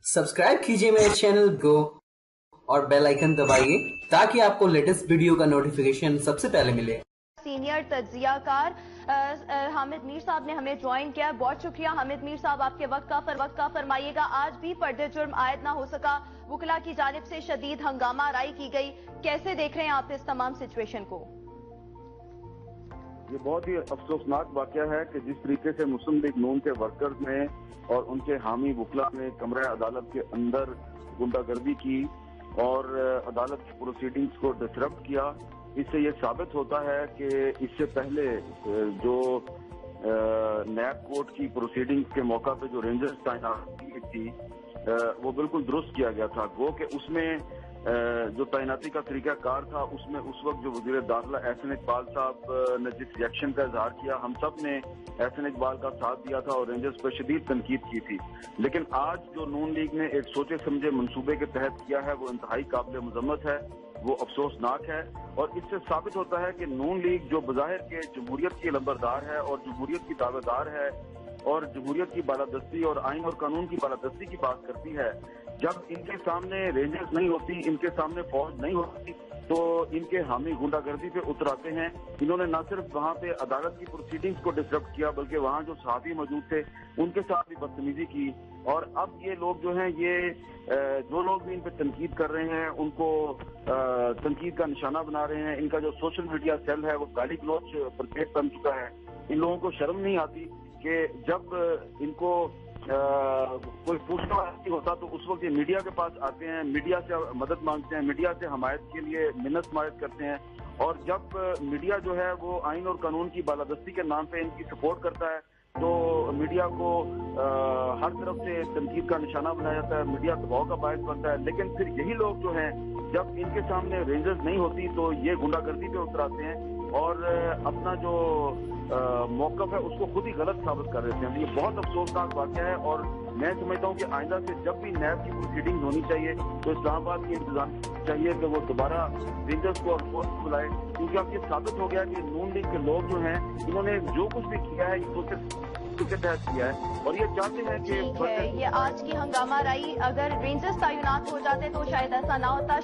Subscribe कीजिए मेरे channel go और बेल आइकन दबाइए ताकि आपको लेटेस्ट वीडियो का नोटिफिकेशन सबसे पहले मिले। सीनियर तज्जियाकार हामिद मीर साहब ने हमें ज्वाइन किया। बहुत शुक्रिया हामिद मीर साहब, आपके वक्त का फरमाइएगा। आज भी पर्दे जुर्म आयद ना हो सका, वकला की जानिब से शदीद हंगामा आराई की गई। कैसे देख रहे हैं आप इस तमाम सिचुएशन को? ये बहुत ही अफसोसनाक वाकया है कि जिस तरीके से मुस्लिम लीग नून के वर्कर्स ने और उनके हामी वकला ने कमरा अदालत के अंदर गुंडागर्दी की और अदालत की प्रोसीडिंग्स को डिसरप्ट किया, इससे ये साबित होता है कि इससे पहले जो नैब कोर्ट की प्रोसीडिंग्स के मौका पे जो रेंजर्स तैनाती की थी वो बिल्कुल दुरुस्त किया गया था। गो कि उसमें जो तैनाती का तरीकाकार था उसमें उस वक्त जो वज़ीर दाखिला एहसन इकबाल साहब ने जिस रिएक्शन का इजहार किया, हम सब ने एहसन इकबाल का साथ दिया था और रेंजर्स पर शदीद तनकीद की थी। लेकिन आज जो नून लीग ने एक सोचे समझे मंसूबे के तहत किया है वो इंतहाई काबिल मजम्मत है, वो अफसोसनाक है। और इससे साबित होता है कि नून लीग जो बज़ाहिर के जमहूरियत की लंबरदार है और जमहूरियत की दावेदार है और जमहूरियत की बालादस्ती और आइन और कानून की बालादस्ती की बात करती है, जब इनके सामने रेंजर्स नहीं होती, इनके सामने फौज नहीं होती, तो इनके हामी गुंडागर्दी पे उतर आते हैं। इन्होंने न सिर्फ वहाँ पे अदालत की प्रोसीडिंग्स को डिसरप्ट किया बल्कि वहाँ जो सहाफ़ी मौजूद थे उनके साथ भी बदतमीजी की। और अब ये लोग जो हैं, ये जो लोग भी इन पे तनकीद कर रहे हैं उनको तनकीद का निशाना बना रहे हैं। इनका जो सोशल मीडिया सेल है वो गाली गलौच परचेज बन चुका है। इन लोगों को शर्म नहीं आती कि जब इनको कोई पूछना होता तो उस वक्त ये मीडिया के पास आते हैं, मीडिया से मदद मांगते हैं, मीडिया से हमायत के लिए मिन्नत मायत करते हैं। और जब मीडिया जो है वो आइन और कानून की बालादस्ती के नाम पे इनकी सपोर्ट करता है तो मीडिया को हर तरफ से तनकीद का निशाना बनाया जाता है, मीडिया दबाव का बायस बनता है। लेकिन फिर यही लोग जो हैं, जब इनके सामने रेंजर्स नहीं होती तो ये गुंडागर्दी पे उतर आते हैं और अपना जो मौकफ है उसको खुद ही गलत साबित कर देते हैं। ये बहुत अफसोसनाक वाकया है और मैं समझता हूँ कि आइंदा से जब भी नैब की प्रोसीडिंग होनी चाहिए तो इस्लामाबाद के इंतजाम चाहिए कि वो दोबारा रेंजर्स को और फोर्स को बुलाए, क्योंकि अब ये साबित हो गया कि नून लीग के लोग जो हैं इन्होंने जो कुछ भी किया है ये के तहत किया है और ये चाहते हैं कि ठीक है। ये आज की हंगामा राई, अगर रेंजर्स तैनात हो जाते तो शायद ऐसा ना होता।